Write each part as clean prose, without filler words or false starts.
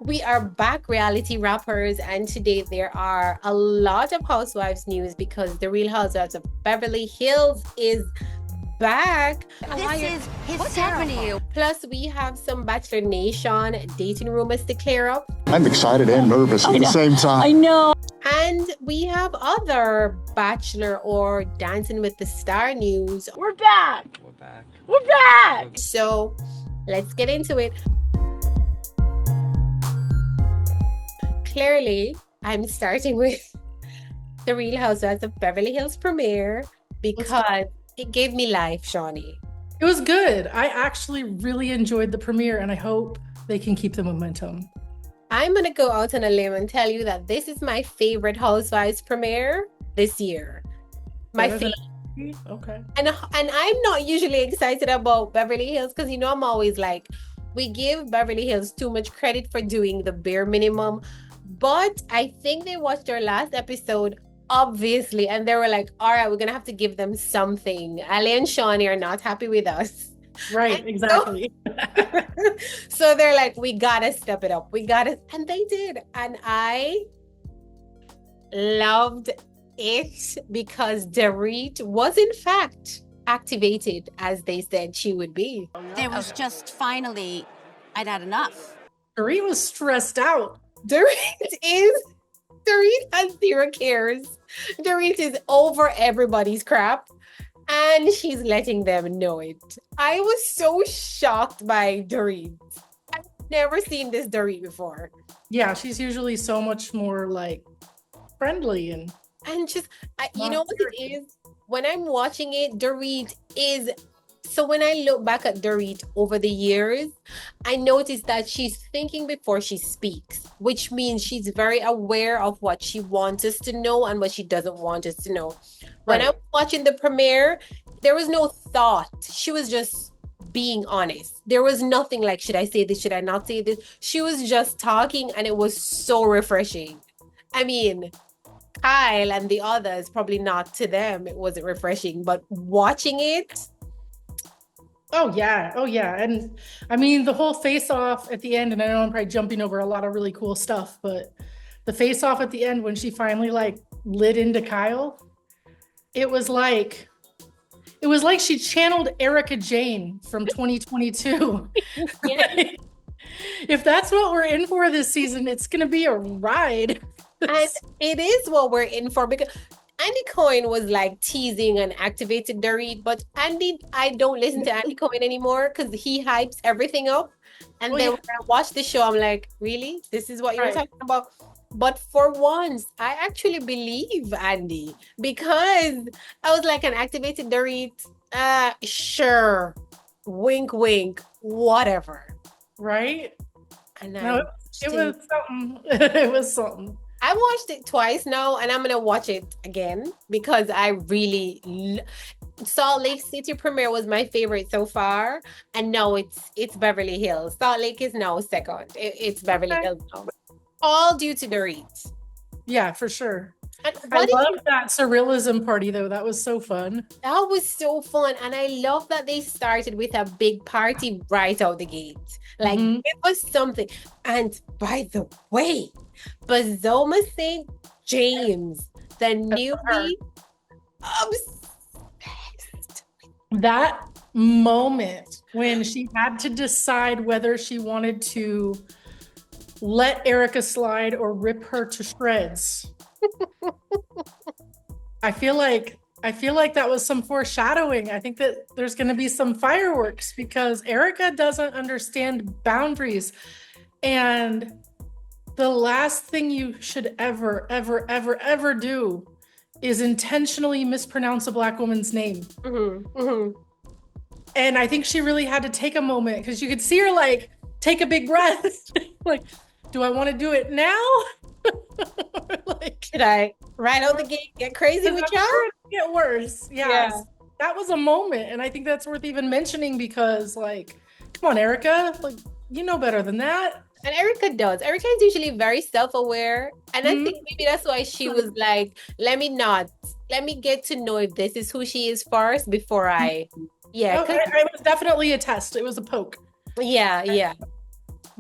We are back, reality rappers, and today there are a lot of housewives news because the Real Housewives of Beverly Hills is back. What's happening to you? Plus, we have some Bachelor Nation dating rumors to clear up. I'm excited and nervous at the same time. I know. And we have other Bachelor or Dancing with the Star news. We're back. We're back. So let's get into it. Clearly, I'm starting with the Real Housewives of Beverly Hills premiere because it gave me life, Shawnee. It was good. I actually really enjoyed the premiere, and I hope they can keep the momentum. I'm going to go out on a limb and tell you that this is my favorite Housewives premiere this year. My favorite. Okay. And I'm not usually excited about Beverly Hills because, I'm always like, we give Beverly Hills too much credit for doing the bare minimum. But I think they watched our last episode, obviously, and they were like, all right, we're going to have to give them something. Ali and Shawnee are not happy with us. Right, exactly. So they're like, we got to step it up. And they did. And I loved it because Dorit was, in fact, activated as they said she would be. There was just finally, I'd had enough. Dorit was stressed out. Dorit has zero cares. Dorit is over everybody's crap and she's letting them know it. I was so shocked by Dorit. I've never seen this Dorit before. Yeah, she's usually so much more like friendly and just, you know what it is? When I'm watching it, Dorit is. So when I look back at Dorit over the years, I noticed that she's thinking before she speaks, which means she's very aware of what she wants us to know and what she doesn't want us to know. When I was watching the premiere, there was no thought. She was just being honest. There was nothing like, should I say this? Should I not say this? She was just talking and it was so refreshing. I mean, Kyle and the others, probably not to them, it wasn't refreshing, but watching it, Oh yeah. And I mean, the whole face-off at the end, and I know I'm probably jumping over a lot of really cool stuff, but the face-off at the end when she finally lit into Kyle, it was like she channeled Erica Jane from 2022. Yeah. If that's what we're in for this season, it's going to be a ride. And it is what we're in for because Andy Cohen was teasing and activated Dorit, but I don't listen to Andy Cohen anymore because he hypes everything up. And then when I watch the show, I'm like, really? This is what you're talking about? But for once, I actually believe Andy because I was like, an activated Dorit, sure, wink, wink, whatever. Right? And it was something. It was something. I watched it twice now, and I'm going to watch it again because I really... Salt Lake City premiere was my favorite so far, and now it's Beverly Hills. Salt Lake is now second. It's Beverly Hills now. All due to Dorit. Yeah, for sure. I love that surrealism party, though. That was so fun. That was so fun, and I love that they started with a big party right out the gate. It was something. And by the way, Bazoma St. James, the newbie, obsessed. That moment when she had to decide whether she wanted to let Erica slide or rip her to shreds. I feel like that was some foreshadowing. I think that there's going to be some fireworks because Erica doesn't understand boundaries. And the last thing you should ever, ever, ever, ever do is intentionally mispronounce a Black woman's name. And I think she really had to take a moment because you could see her take a big breath. Do I want to do it now? Should I right out the gate get crazy with y'all? Get worse. Yeah. That was a moment. And I think that's worth even mentioning because come on, Erica, you know better than that. And Erica does. Erica is usually very self-aware. And I think maybe that's why she was like, let me get to know if this is who she is first before I... Yeah. It was definitely a test. It was a poke. Yeah.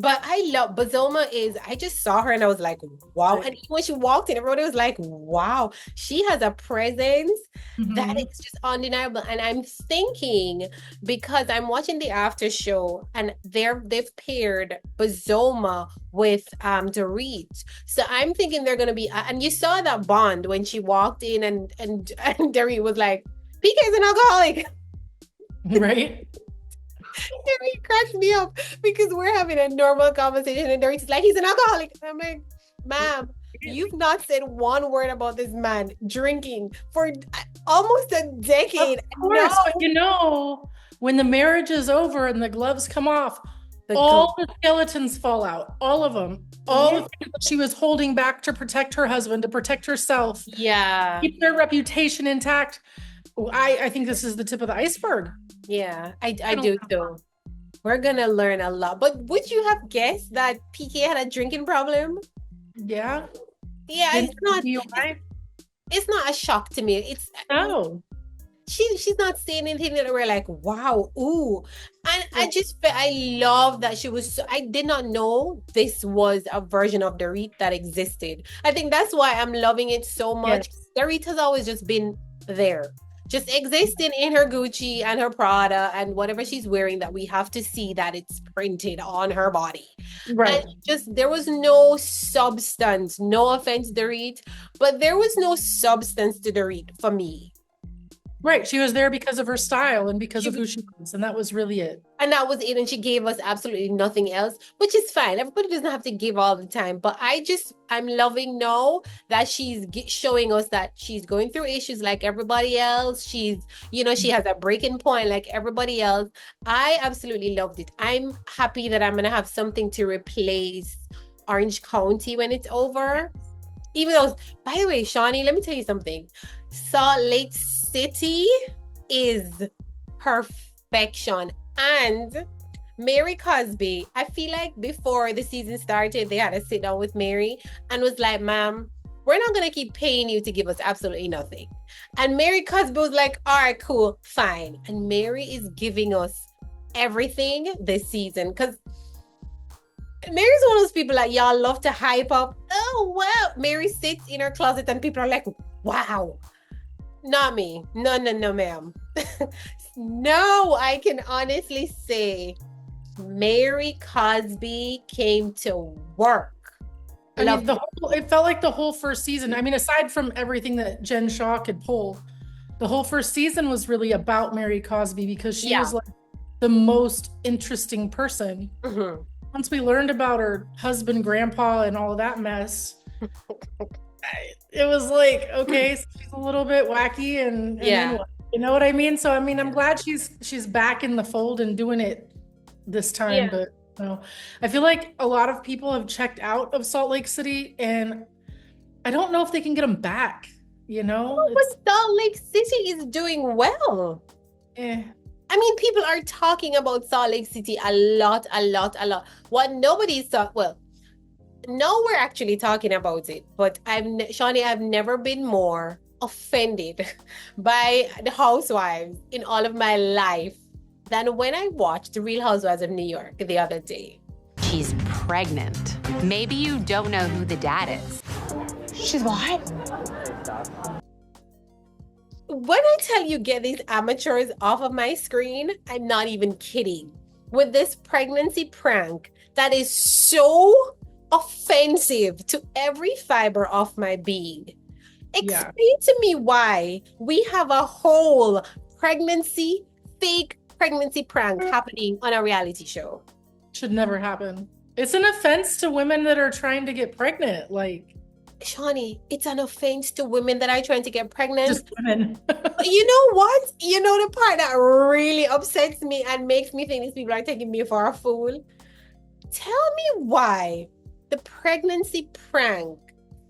But I love Bazoma I just saw her and I was like, wow. And when she walked in, everybody was like, wow, she has a presence that is just undeniable. And I'm thinking, because I'm watching the after show and they've paired Bazoma with Dorit. So I'm thinking they're gonna be and you saw that bond when she walked in and Dorit was like, PK is an alcoholic. Right? It cracks me up because we're having a normal conversation and Dorit's like, he's an alcoholic. I'm like, ma'am, you've not said one word about this man drinking for almost a decade. Of course, but you know, when the marriage is over and the gloves come off, all the skeletons fall out. All of them. All the things that she was holding back to protect her husband, to protect herself. Yeah. Keep their reputation intact. I think this is the tip of the iceberg. Yeah, I do too. We're gonna learn a lot. But would you have guessed that PK had a drinking problem? Yeah. Yeah, it's not a shock to me. She's not saying anything that we're like, wow, ooh. And I love that she was I did not know this was a version of Dorit that existed. I think that's why I'm loving it so much. Yes. Dorit has always just been there. Just existing in her Gucci and her Prada and whatever she's wearing, that we have to see that it's printed on her body. Right. And there was no substance. No offense, Dorit, but there was no substance to Dorit for me. Right. She was there because of her style and because of who she was. And that was really it. And that was it. And she gave us absolutely nothing else, which is fine. Everybody doesn't have to give all the time. But I'm loving now that she's showing us that she's going through issues like everybody else. She's, she has a breaking point like everybody else. I absolutely loved it. I'm happy that I'm going to have something to replace Orange County when it's over. Even though, by the way, Shawnee, let me tell you something. Salt Lake City is perfection. And Mary Cosby, I feel like before the season started, they had to sit down with Mary and was like, ma'am, we're not going to keep paying you to give us absolutely nothing. And Mary Cosby was like, all right, cool, fine. And Mary is giving us everything this season because Mary's one of those people that y'all love to hype up. Oh, wow. Mary sits in her closet and people are like, wow. Not me. No, ma'am. No, I can honestly say Mary Cosby came to work. It felt like the whole first season. I mean, aside from everything that Jen Shaw could pull, the whole first season was really about Mary Cosby because she was like the most interesting person. Mm-hmm. Once we learned about her husband, grandpa, and all of that mess, it was like, okay, so she's a little bit wacky and then what? You know what I mean? So, I mean, I'm glad she's back in the fold and doing it this time. Yeah. But I feel like a lot of people have checked out of Salt Lake City and I don't know if they can get them back, But Salt Lake City is doing well. Yeah. I mean, people are talking about Salt Lake City a lot. What nobody's now we're actually talking about it, but Shawnee, I've never been more offended by the housewives in all of my life than when I watched The Real Housewives of New York the other day. She's pregnant. Maybe you don't know who the dad is. She's what? When I tell you get these amateurs off of my screen, I'm not even kidding. With this pregnancy prank that is so offensive to every fiber of my being. Explain to me why we have a whole fake pregnancy prank happening on a reality show. Should never happen. It's an offense to women that are trying to get pregnant. Like, Shawnee, it's an offense to women that are trying to get pregnant. Just women. You know what? You know the part that really upsets me and makes me think these people are taking me for a fool? Tell me why the pregnancy prank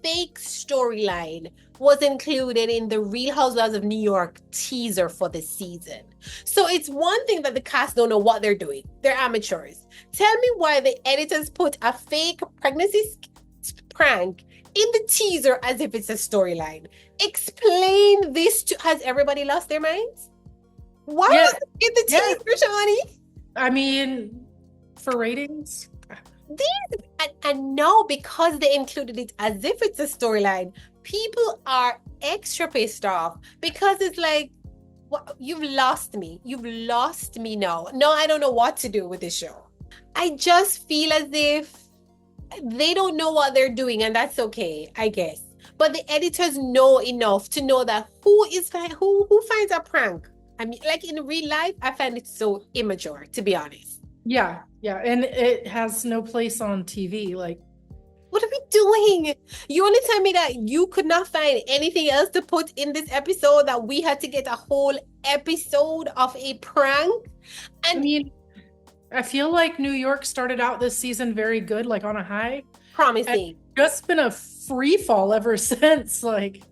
fake storyline was included in the Real Housewives of New York teaser for the season. So it's one thing that the cast don't know what they're doing. They're amateurs. Tell me why the editors put a fake pregnancy prank in the teaser as if it's a storyline. Explain this to... Has everybody lost their minds? Why was it in the teaser, Shawnee? I mean, for ratings... And now, because they included it as if it's a storyline, people are extra pissed off because it's like, what, you've lost me. You've lost me now. No, I don't know what to do with this show. I just feel as if they don't know what they're doing, and that's okay, I guess. But the editors know enough to know that who finds a prank. I mean, like in real life, I find it so immature, to be honest. Yeah, and it has no place on TV. Like, what are we doing? You only tell me that you could not find anything else to put in this episode, that we had to get a whole episode of a prank. And I mean, I feel like New York started out this season very good, like on a high. Promising. And just been a free fall ever since. Like,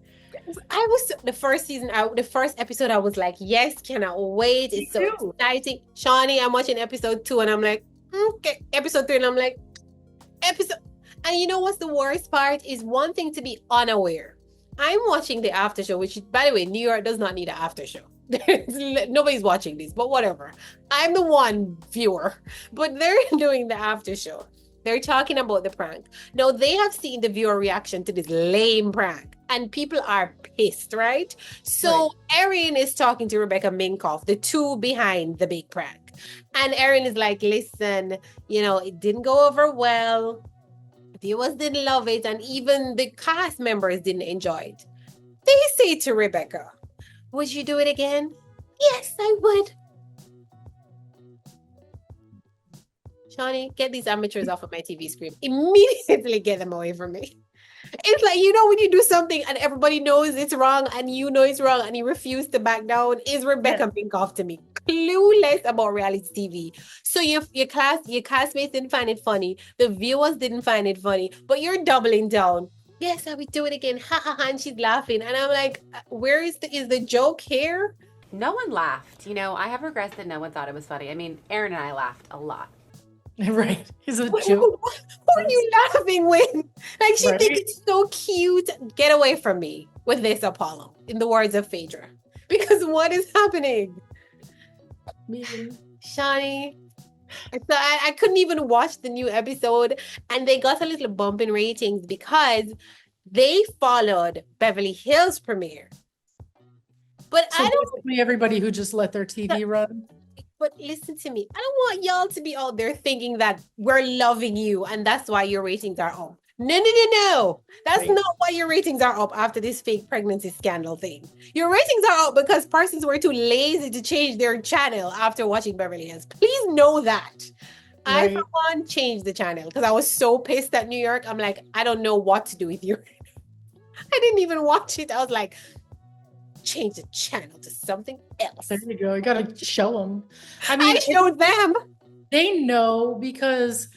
the first episode, I was like, yes, cannot wait. It's so exciting. Shawnee, I'm watching episode 2 and I'm like, okay. Episode 3 and I'm like, and you know what's the worst part is one thing to be unaware. I'm watching the after show, which, by the way, New York does not need an after show. Nobody's watching this, but whatever. I'm the one viewer, but they're doing the after show. They're talking about the prank. Now, they have seen the viewer reaction to this lame prank, and people are pissed, right? So Erin is talking to Rebecca Minkoff, the two behind the big prank. And Erin is like, listen, it didn't go over well. Viewers didn't love it, and even the cast members didn't enjoy it. They say to Rebecca, would you do it again? Yes, I would. Shawnee, get these amateurs off of my TV screen. Immediately get them away from me. It's like, when you do something and everybody knows it's wrong and you know it's wrong and you refuse to back down, is Rebecca Minkoff to me. Clueless about reality TV. So your classmates didn't find it funny. The viewers didn't find it funny, but you're doubling down. Yes, I would do it again. Ha ha ha. And she's laughing. And I'm like, where is the joke here? No one laughed. I have regrets that no one thought it was funny. I mean, Erin and I laughed a lot. Right. Is it a joke? Who are you laughing with? Like, she thinks it's so cute. Get away from me with this, Apollo, in the words of Phaedra. Because what is happening? Shawnee. So I couldn't even watch the new episode, and they got a little bump in ratings because they followed Beverly Hills premiere. But so basically everybody who just let their TV run. But listen to me. I don't want y'all to be out there thinking that we're loving you and that's why your ratings are up. No. That's not why your ratings are up after this fake pregnancy scandal thing. Your ratings are up because persons were too lazy to change their channel after watching Beverly Hills. Please know that. I, for one, changed the channel because I was so pissed at New York. I'm like, I don't know what to do with you. I didn't even watch it. I was like, change the channel to something else. There you go. You gotta show them. I mean, I showed them. They know because,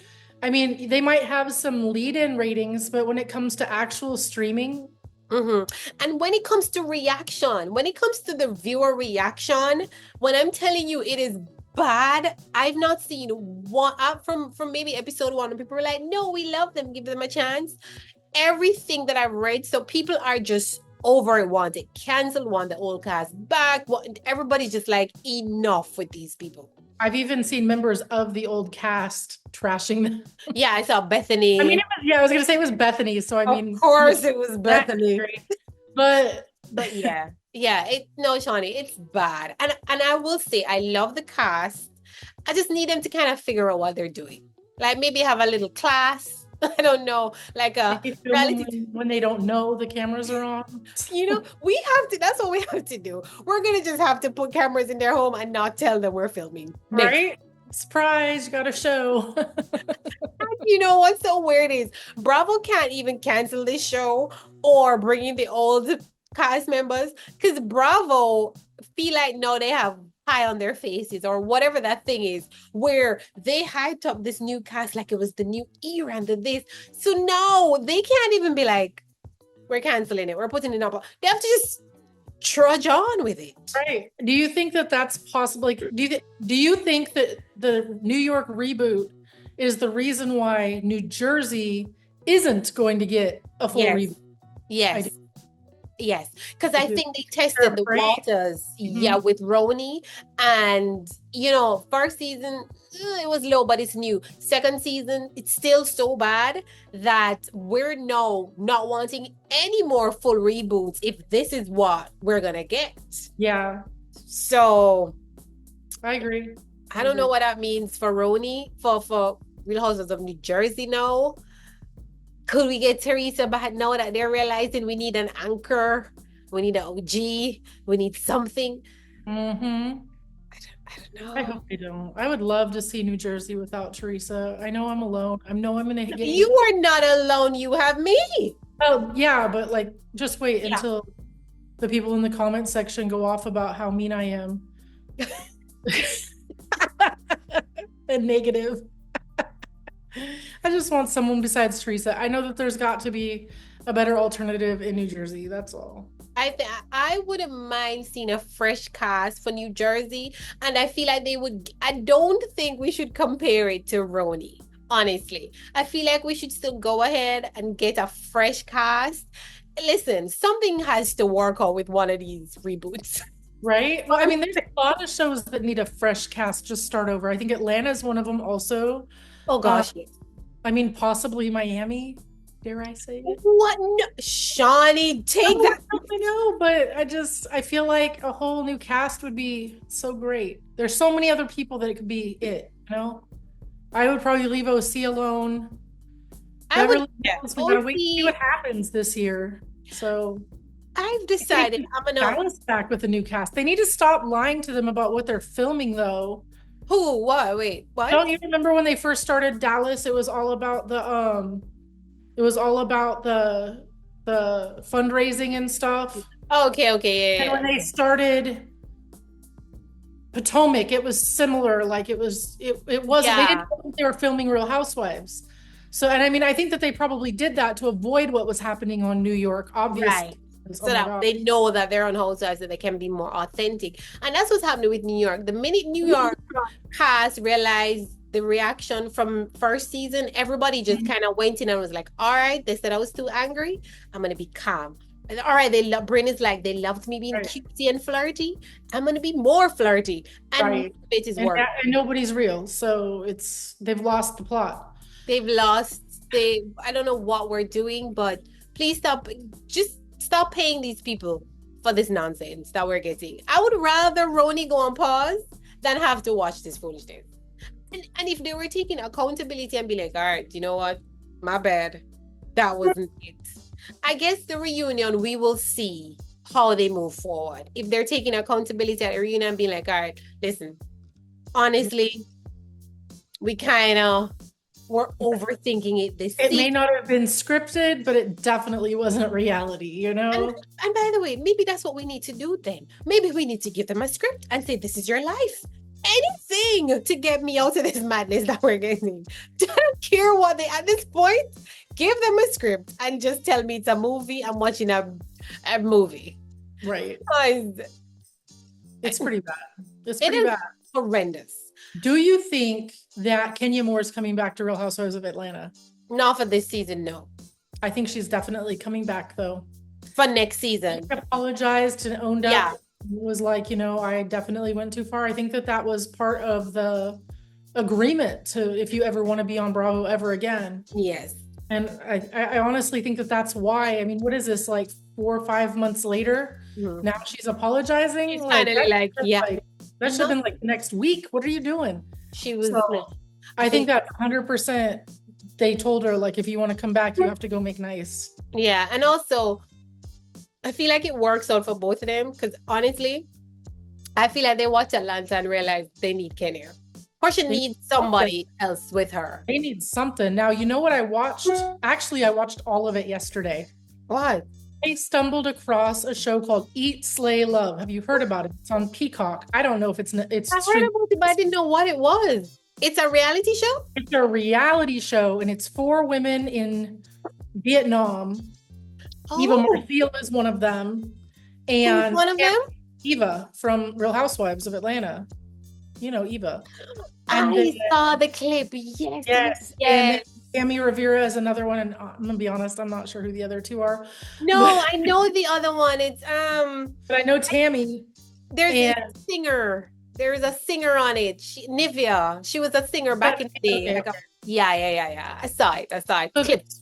I mean, they might have some lead-in ratings, but when it comes to actual streaming. And when it comes to reaction, when it comes to the viewer reaction, when I'm telling you it is bad, I've not seen one from maybe episode 1, and people were like, no, we love them, give them a chance. Everything that I've read, so people are just over it, want it canceled, want the old cast back. Everybody's just like, enough with these people. I've even seen members of the old cast trashing them. Yeah, I saw Bethany. I mean, I was going to say it was Bethany. So I mean, of course it was Bethany. But yeah. No, Shawnee, it's bad. And I will say, I love the cast. I just need them to kind of figure out what they're doing. Like maybe have a little class. I don't know, like a reality when they don't know the cameras are on. We have to, that's what we have to do. We're going to just have to put cameras in their home and not tell them we're filming. Right? Surprise, you got a show. You know what's so weird is Bravo can't even cancel this show or bring in the old cast members because Bravo feel like, no, they have pie on their faces or whatever that thing is, where they hyped up this new cast like it was the new era and this. So now they can't even be like, we're canceling it, we're putting it up. They have to just trudge on with it. Right. Do you think that that's possible? Like, do you think that the New York reboot is the reason why New Jersey isn't going to get a full reboot? Yes. Yes, because I With think they tested the right? waters, yeah, with RHONY. And, first season, it was low, but it's new. Second season, it's still so bad that we're now not wanting any more full reboots if this is what we're going to get. Yeah, So I agree. I don't know what that means for RHONY, for Real Housewives of New Jersey now. Could we get Teresa back now that they're realizing we need an anchor? We need an OG. We need something. Mm-hmm. I don't know. I hope they don't. I would love to see New Jersey without Teresa. I know I'm alone. I know I'm gonna get You are not alone. You have me. Oh yeah, but like just wait until the people in the comment section go off about how mean I am. And negative. I just want someone besides Teresa. I know that there's got to be a better alternative in New Jersey. That's all. I wouldn't mind seeing a fresh cast for New Jersey, and I feel like they would. I don't think we should compare it to RHONY. Honestly, I feel like we should still go ahead and get a fresh cast. Listen, something has to work out with one of these reboots. Right? Well, I mean, there's a lot of shows that need a fresh cast, just start over. I think Atlanta is one of them also. Oh gosh. I mean, possibly Miami, dare I say it? What? No. Shawnee, take that. I know, but I feel like a whole new cast would be so great. There's so many other people that it could be it, I would probably leave OC alone. I would. We gotta wait to see what happens this year. So I've decided I'm gonna balance back with the new cast. They need to stop lying to them about what they're filming, though. Who? What? Wait, what? Don't you remember when they first started Dallas? It was all about the fundraising and stuff. Okay, yeah. And when they started Potomac, it was similar. Like it wasn't. They didn't know they were filming Real Housewives. So, and I mean, I think that they probably did that to avoid what was happening on New York, obviously. Right. So that they know that they're on Housewives, that they can be more authentic. And that's what's happening with New York. The minute New York cast realized the reaction from first season, everybody just kind of went in and was like, all right, they said I was too angry. I'm going to be calm. And, all right, Brynn is like, they loved me being cutesy and flirty. I'm going to be more flirty. And it is working. And nobody's real. So they've lost the plot. I don't know what we're doing, but please stop paying these people for this nonsense that we're getting. I would rather RHONY go on pause than have to watch this foolishness. And if they were taking accountability and be like, all right, you know what? My bad. That wasn't it. I guess the reunion, we will see how they move forward. If they're taking accountability at a reunion and being like, all right, listen, honestly, we're overthinking it this season. It may not have been scripted, but it definitely wasn't reality, And by the way, maybe that's what we need to do then. Maybe we need to give them a script and say, this is your life. Anything to get me out of this madness that we're getting. I don't care what at this point, give them a script and just tell me it's a movie. I'm watching a movie. Right. It's pretty bad. It's pretty bad. Horrendous. Do you think that Kenya Moore is coming back to Real Housewives of Atlanta? Not for this season, no. I think she's definitely coming back, though. For next season. She apologized and owned up. Yeah. Was like, I definitely went too far. I think that was part of the agreement to, if you ever want to be on Bravo ever again. Yes. And I honestly think that's why. I mean, what is this, like 4 or 5 months later? Mm-hmm. Now she's apologizing. She's kind of like, yeah. That should have been like next week. What are you doing? She was. I think that 100%. They told her, like, if you want to come back, you have to go make nice. Yeah, and also, I feel like it works out for both of them because honestly, I feel like they watch Atlanta and realize they need Kenya. Or she needs somebody else with her. They need something. Now, you know what I watched? Actually, I watched all of it yesterday. What? I stumbled across a show called Eat, Slay, Love. Have you heard about it? It's on Peacock. I don't know if it's. I heard about it, but I didn't know what it was. It's a reality show? It's a reality show, and it's 4 women in Vietnam. Eva Marcille is one of them. And who's one of them? Eva from Real Housewives of Atlanta. You know Eva. I saw the clip. Yes. Tammy Rivera is another one, and I'm gonna be honest, I'm not sure who the other two are. No, I know the other one. It's But I know Tammy. there's a singer. There's a singer on it. Nivea. She was a singer back in the day. Okay. Yeah. I saw it. Clipped.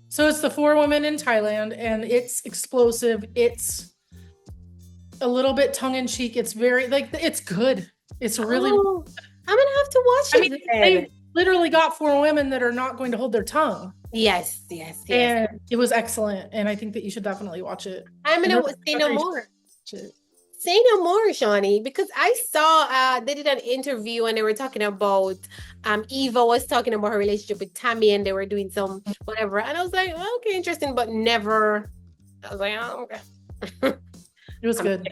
So it's the 4 women in Thailand, and it's explosive. It's a little bit tongue in cheek. It's very it's good. It's really. Oh, I'm gonna have to watch it. I mean, they literally got 4 women that are not going to hold their tongue. Yes. And it was excellent, and I think that you should definitely watch it. I'm gonna say no more. Say no more, Shawnee, because I saw they did an interview and they were talking about Eva was talking about her relationship with Tammy, and they were doing some whatever, and I was like, well, okay, interesting, but never. I was like, oh, okay. It was good.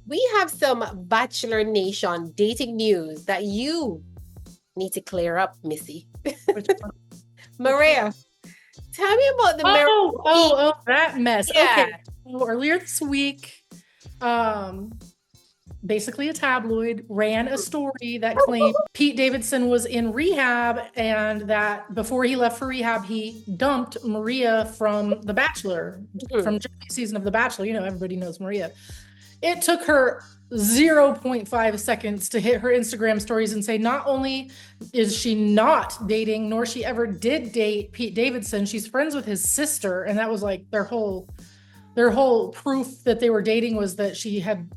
We have some Bachelor Nation dating news that you need to clear up, Missy. Maria, tell me about the that mess. Yeah. Okay. So earlier this week, basically a tabloid ran a story that claimed Pete Davidson was in rehab, and that before he left for rehab, he dumped Maria from The Bachelor, from Jersey season of The Bachelor. You know, everybody knows Maria. It took her 0.5 seconds to hit her Instagram stories and say, not only is she not dating, nor she ever did date Pete Davidson, she's friends with his sister. And that was like their whole proof that they were dating, was that she had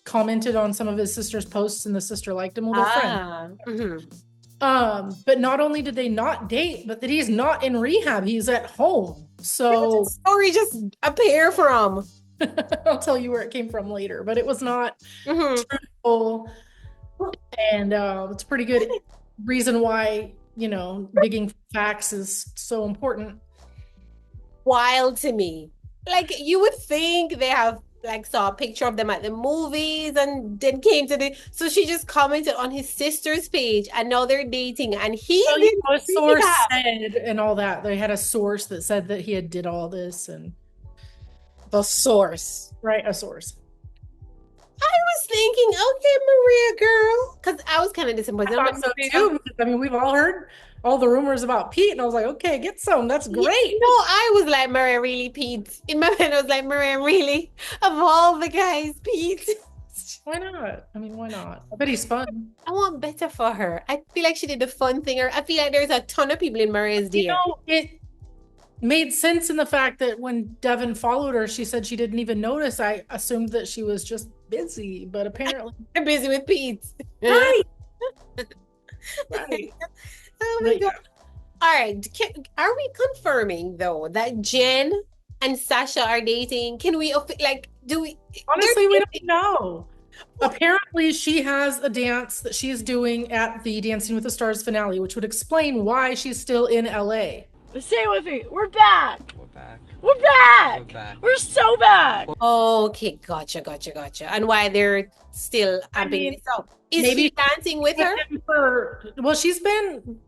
commented on some of his sister's posts and the sister liked him. Well, they're friends. But not only did they not date, but that he's not in rehab, he's at home. So story just appear from. I'll tell you where it came from later, but it was not truthful. And it's a pretty good reason why, digging facts is so important. Wild to me. Like, you would think they have saw a picture of them at the movies and then came to so she just commented on his sister's page and now they're dating, and a source said, and all that. They had a source that said that he had did all this, and the source. Right, a source. I was thinking, okay, Maria girl, because I was kind of disappointed. I thought so too. I mean, we've all heard all the rumors about Pete, and I was like, okay, get some. That's great. No, I was like, Maria, really, Pete? In my mind, I was like, Maria, really? Of all the guys, Pete? Why not? I mean, why not? I bet he's fun. I want better for her. I feel like she did the fun thing. Or I feel like there's a ton of people in Maria's DM. It made sense in the fact that when Devin followed her, she said she didn't even notice. I assumed that she was just busy, but apparently I'm busy with Pete. Right. Right. Oh my God. All right. Are we confirming though that Jenn and Sasha are dating? Can we do we? Honestly, we don't know. Apparently, she has a dance that she's doing at the Dancing with the Stars finale, which would explain why she's still in LA. Say it with me. We're back. We're back. We're back. We're back. We're so back. Okay, gotcha. And why they're still amping this up? Is maybe she dancing with her? Well,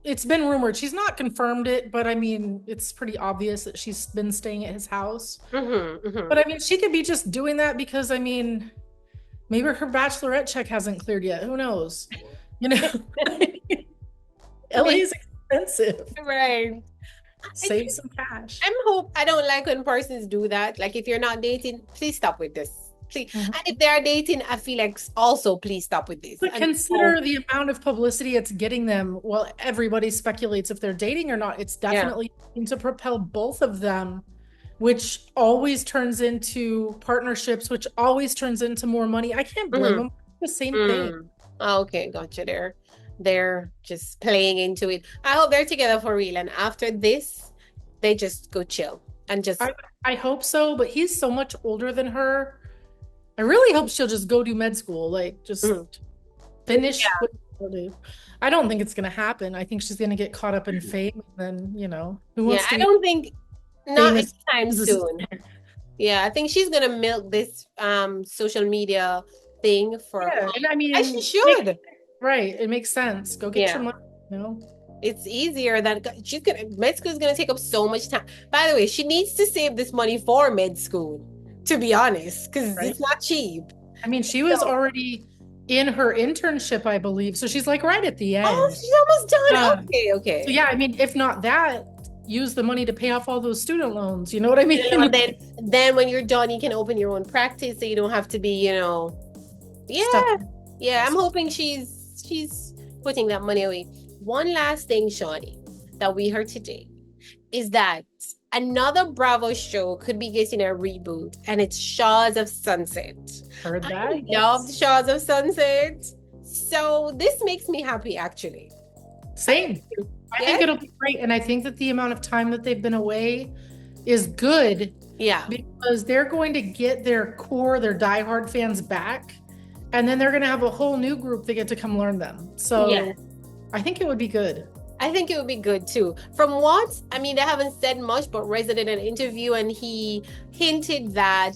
it's been rumored. She's not confirmed it, but I mean, it's pretty obvious that she's been staying at his house. But I mean, she could be just doing that because, I mean, maybe her bachelorette check hasn't cleared yet. Who knows? LA is expensive. Right. Save some cash. I don't like when persons do that. Like, if you're not dating, please stop with this. Please. And if they are dating, I feel like also please stop with this. But consider the amount of publicity it's getting them. Well, everybody speculates if they're dating or not. It's definitely going to propel both of them, which always turns into partnerships, which always turns into more money. I can't blame them. The same thing. Okay, gotcha. They're just playing into it. I hope they're together for real. And after this, they just go chill and just. I hope so, but he's so much older than her. I really hope she'll just go do med school, just finish. Yeah. I don't think it's gonna happen. I think she's gonna get caught up in fame, and then who wants to? I don't think not anytime soon. Yeah, I think she's gonna milk this social media thing for. Yeah, and I mean, as she should. Right, it makes sense. Go get your money. It's easier than med school is gonna take up so much time. By the way, she needs to save this money for med school. To be honest, because it's not cheap. I mean, she was already in her internship, I believe. So she's like right at the end. Oh, she's almost done. Okay. So yeah, I mean, if not that, use the money to pay off all those student loans. You know what I mean? And then when you're done, you can open your own practice, so you don't have to be, yeah, Stuck. yeah. I'm hoping she's putting that money away. One last thing, Shawnee, that we heard today is that another Bravo show could be getting a reboot, and it's Shahs of Sunset. Heard that? I love Shahs of Sunset, so this makes me happy, actually. Same. I think it'll be great, and I think that the amount of time that they've been away is good. Yeah, because they're going to get their core, their diehard fans back, and then they're going to have a whole new group that get to come learn them. So I think it would be good. I think it would be good too. From what, I mean, they haven't said much, but Reza did an interview and he hinted that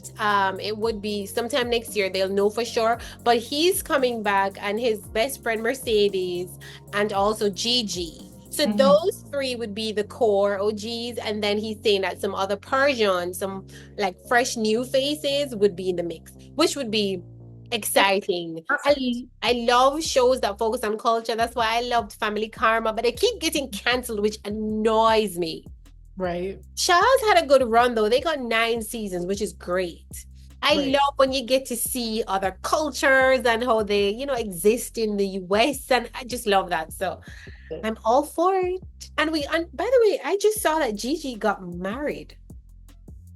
it would be sometime next year. They'll know for sure. But he's coming back, and his best friend Mercedes, and also Gigi. So those three would be the core OGs. And then he's saying that some other Persians, some like fresh new faces would be in the mix, which would be exciting. I love shows that focus on culture. That's why I loved Family Karma, but they keep getting canceled, which annoys me. Right. Shahs had a good run though. They got 9 seasons, which is great. I love when you get to see other cultures and how they, exist in the US, and I just love that. So I'm all for it. And by the way, I just saw that Gigi got married.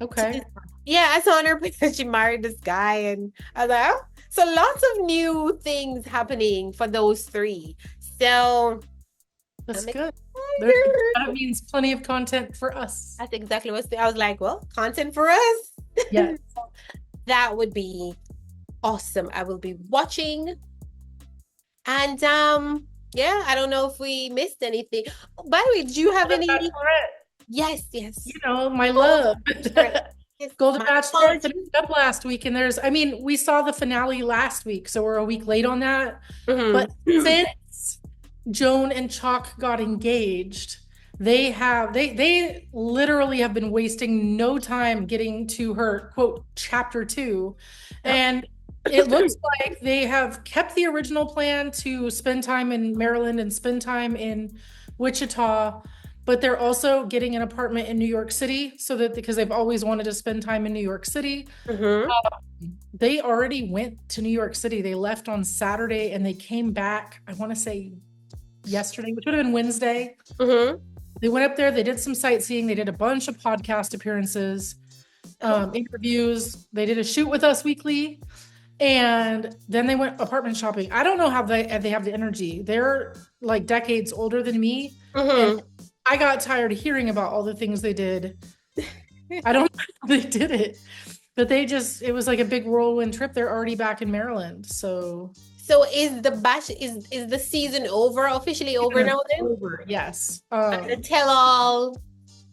Okay. Yeah, I saw on her picture she married this guy, and I was like, oh. So lots of new things happening for those three. So that's good. That means plenty of content for us. That's exactly what I was like. Well, content for us. Yeah. That would be awesome. I will be watching. And yeah, I don't know if we missed anything. By the way, did you have any? Yes. My love. Golden Bachelor finished up last week, and we saw the finale last week, so we're a week late on that. But since Joan and Chalk got engaged, they literally have been wasting no time getting to her quote chapter 2, and it looks like they have kept the original plan to spend time in Maryland and spend time in Wichita. But they're also getting an apartment in New York City because they've always wanted to spend time in New York City. They already went to New York City. They left on Saturday and they came back, I want to say yesterday, which would have been Wednesday. They went up there. They did some sightseeing. They did a bunch of podcast appearances, interviews. They did a shoot with us weekly. And then they went apartment shopping. I don't know how they have the energy. They're like decades older than me. And I got tired of hearing about all the things they did. I don't know how they did it, but it was like a big whirlwind trip. They're already back in Maryland. So is the batch is the season officially over now then? Over, yes. The tell-all.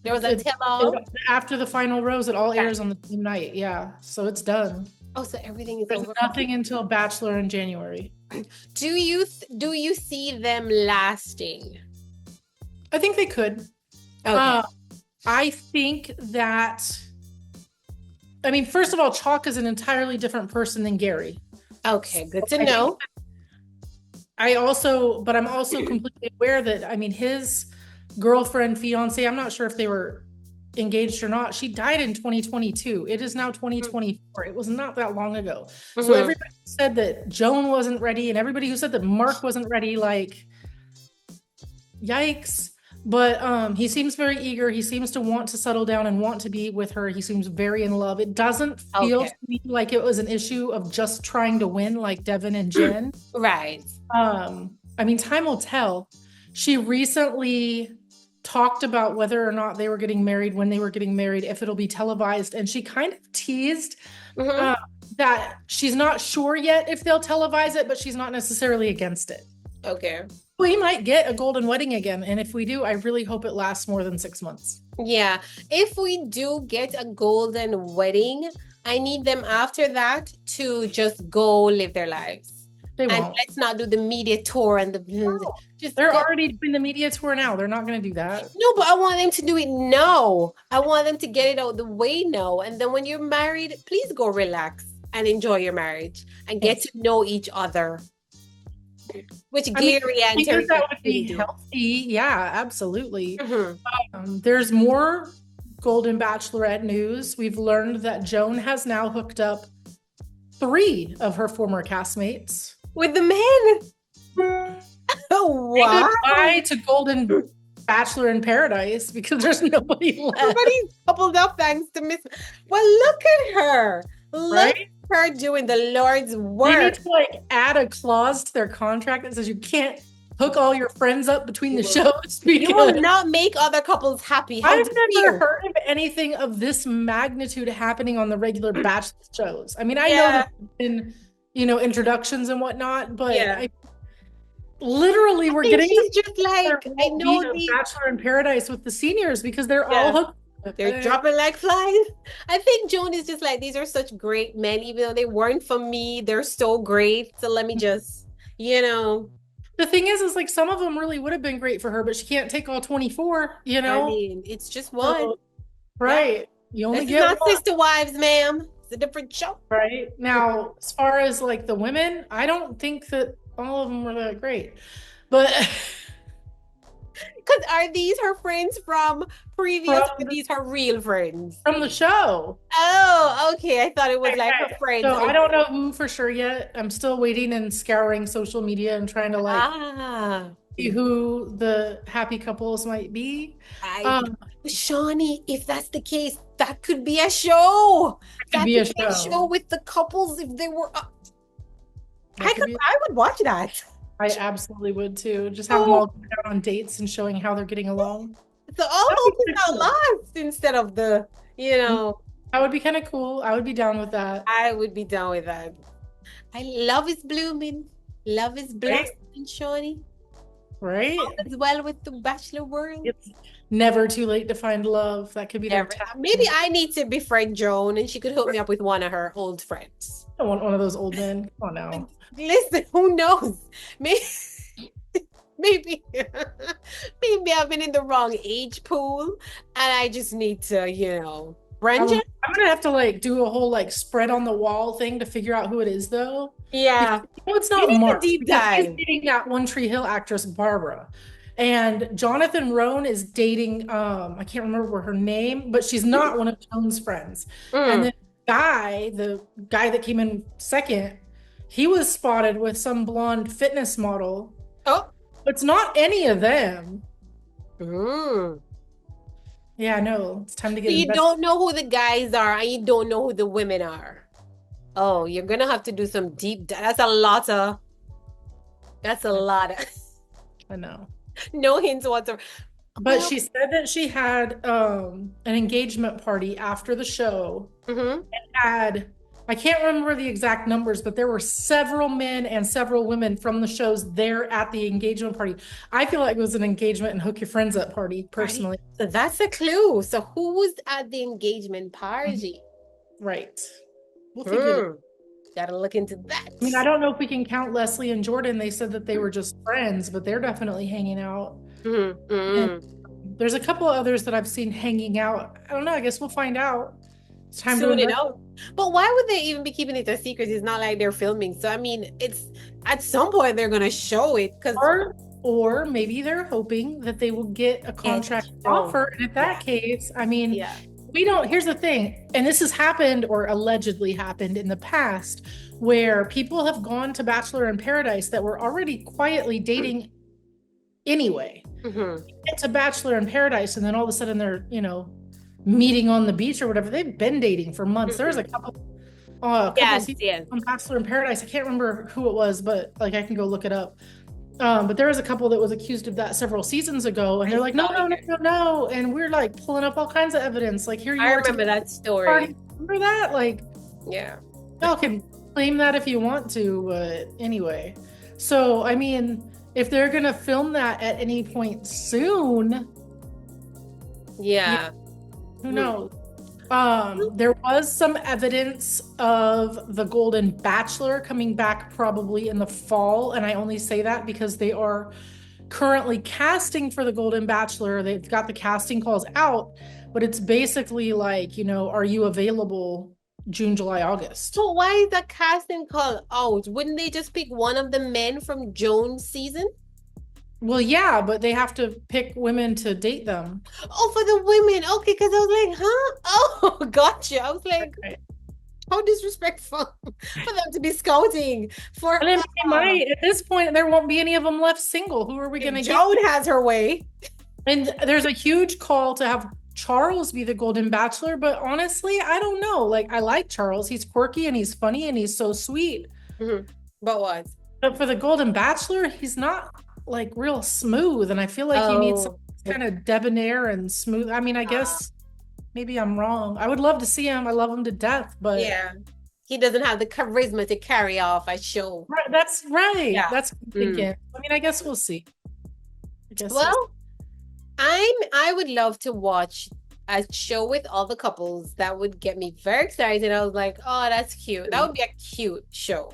There was a tell-all. After the final rose, it all airs on the same night. Yeah. So it's done. Oh, so everything is There's over. Nothing until Bachelor in January. Do you see them lasting? I think they could. Okay. I think that, first of all, Chalk is an entirely different person than Gary. Okay, good to know. I'm also completely aware that, his girlfriend, fiance, I'm not sure if they were engaged or not. She died in 2022. It is now 2024. It was not that long ago. So everybody said that Joan wasn't ready, and everybody who said that Mark wasn't ready, like, yikes. But he seems very eager. He seems to want to settle down and want to be with her. He seems very in love. It doesn't feel to me like it was an issue of just trying to win like Devin and Jen. Right. Time will tell. She recently talked about whether or not they were getting married, when they were getting married, if it'll be televised. And she kind of teased that she's not sure yet if they'll televise it, but she's not necessarily against it. Okay. We might get a golden wedding again. And if we do, I really hope it lasts more than 6 months. Yeah. If we do get a golden wedding, I need them after that to just go live their lives. They won't. And let's not do the media tour and they're already doing the media tour now. They're not going to do that. No, but I want them to do it now. I want them to get it out the way now. And then when you're married, please go relax and enjoy your marriage and get to know each other Which I mean, Gary I and think Terry that would really be do. healthy. Yeah, absolutely. Mhm. There's more Golden Bachelorette news. We've learned that Joan has now hooked up 3 of her former castmates. With the men. Oh, Say wow. goodbye to Golden Bachelor in Paradise because there's nobody left. Everybody's coupled up thanks to Miss. Well, look at her. Look Right? at her doing the Lord's They need work. to like add a clause to their contract that says you can't hook all your friends up between the shows You will because not make other couples happy. How I've dare never you? heard of anything of this magnitude happening on the regular Bachelor shows. I mean, I know Yeah. that in introductions and whatnot, but Yeah. literally we're And getting she's to just like, I know the these, Bachelor in Paradise with the seniors because they're Yeah. all hooked. they're dropping like flies. I think Joan is just like, these are such great men, even though they weren't for me. They're so great. So let me just, The thing is like some of them really would have been great for her, but she can't take all 24, I know? mean, it's just one. So, right. You only This is get not one. Sister Wives, ma'am. It's a different show. Right. Now, as far as like the women, I don't think that all of them were that great. But Because are these her friends from previous, or From- are these her real friends? from the show. Oh, okay. I thought it was like her Okay, friends. So I don't know who for sure yet. I'm still waiting and scouring social media and trying to like see who the happy couples might be. Shawnee, if that's the case, that could be a show. Could be a show. with the couples if they were up. That could be- I would watch that. I absolutely would too. Just have them all go out on dates and showing how they're getting along. So all hope is not lost instead of the, That would be kind of cool. I would be down with that. I would be down with that. Love is blooming. Love is blossoming, Shawnee. Right? As well with the Bachelor world. It's never too late to find love. That could be their tactic. Maybe I need to befriend Joan and she could hook me up with one of her old friends. I don't want one of those old men. Come on now. Listen, who knows? Maybe, maybe I've been in the wrong age pool and I just need to, branch I'm it. gonna have to like do a whole like spread on the wall thing to figure out who it is though. Yeah. It's not need a Mark. deep because he's dive. dating that One Tree Hill actress Barbara. And Jonathan Roan is dating I can't remember her name, but she's not one of Joan's friends. And then the guy that came in second, he was spotted with some blonde fitness model. Oh. It's not any of them. Mm. Yeah, no, it's time to get So you invested. don't know who the guys are and you don't know who the women are. Oh, you're gonna have to do some deep dive. That's a lot of I know. no hints whatsoever. But she said that she had an engagement party after the show and had, I can't remember the exact numbers, but there were several men and several women from the shows there at the engagement party. I feel like it was an engagement and hook your friends up party, personally. So that's a clue. So who was at the engagement party? Right. We'll figure it out. Gotta look into that. I mean, I don't know if we can count Leslie and Jordan. They said that they were just friends, but they're definitely hanging out. And there's a couple others that I've seen hanging out. I don't know. I guess we'll find out. It's time Soon to enough. But why would they even be keeping it a secret? It's not like they're filming. So I mean, it's at some point they're gonna show it because or maybe they're hoping that they will get a contract offer. And in that case, I mean, we don't, here's the thing, and this has happened or allegedly happened in the past where people have gone to Bachelor in Paradise that were already quietly dating anyway. It's a Bachelor in Paradise, and then all of a sudden they're, meeting on the beach or whatever. They've been dating for months. There was a couple on Bachelor in Paradise. I can't remember who it was, but like I can go look it up. But there was a couple that was accused of that several seasons ago, and they're like, no. And we're like pulling up all kinds of evidence. Like, here you are. I remember that story. Party. Remember that? Like, yeah. Y'all can claim that if you want to, but anyway. So, I mean, if they're going to film that at any point soon. Yeah. Who knows? There was some evidence of the Golden Bachelor coming back probably in the fall, and I only say that because they are currently casting for the Golden Bachelor. They've got the casting calls out, but it's basically like, are you available June, July, August. So why is that casting call out? Wouldn't they just pick one of the men from Joan's season? Well, yeah, but they have to pick women to date them. Oh, for the women. Okay, because I was like, huh? Oh, gotcha. I was like, Right. how disrespectful for them to be scouting for And then they might, at this point, there won't be any of them left single. Who are we going to get? Joan has her way. And there's a huge call to have Charles be the Golden Bachelor, but honestly, I don't know. Like, I like Charles. He's quirky and he's funny and he's so sweet. But what? But for the Golden Bachelor, he's not like real smooth. And I feel like you need some kind of debonair and smooth. I mean, I guess maybe I'm wrong. I would love to see him. I love him to death, but yeah, he doesn't have the charisma to carry off a show. right, that's right. Yeah. That's what I'm thinking. I mean, I guess we'll see. Well, I would love to watch a show with all the couples. That would get me very excited. I was like, oh, that's cute. That would be a cute show.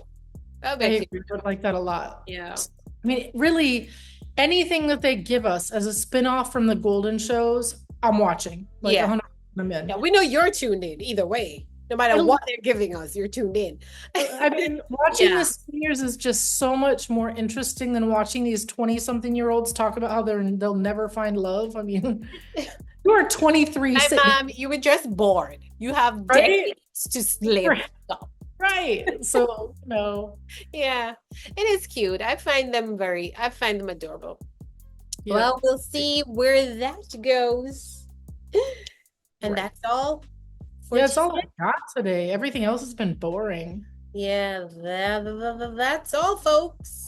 That would be I a cute. agree. I would like that a lot. Yeah. I mean, really, anything that they give us as a spin-off from the Golden shows, I'm watching. Like, Yeah. 100% I'm in. Yeah, we know you're tuned in either way. No matter what they're giving us, you're tuned in. I mean, watching Yeah. the seniors is just so much more interesting than watching these 20-something-year-olds talk about how they'll never find love. I mean, you are 23. You were just bored. You have Right? decades to live. Right. Right. So, no. Yeah, it is cute. I find them adorable. Yeah. Well, we'll see where that goes. And Right. that's all. That's all I got today. Everything else has been boring. Yeah, that's all, folks.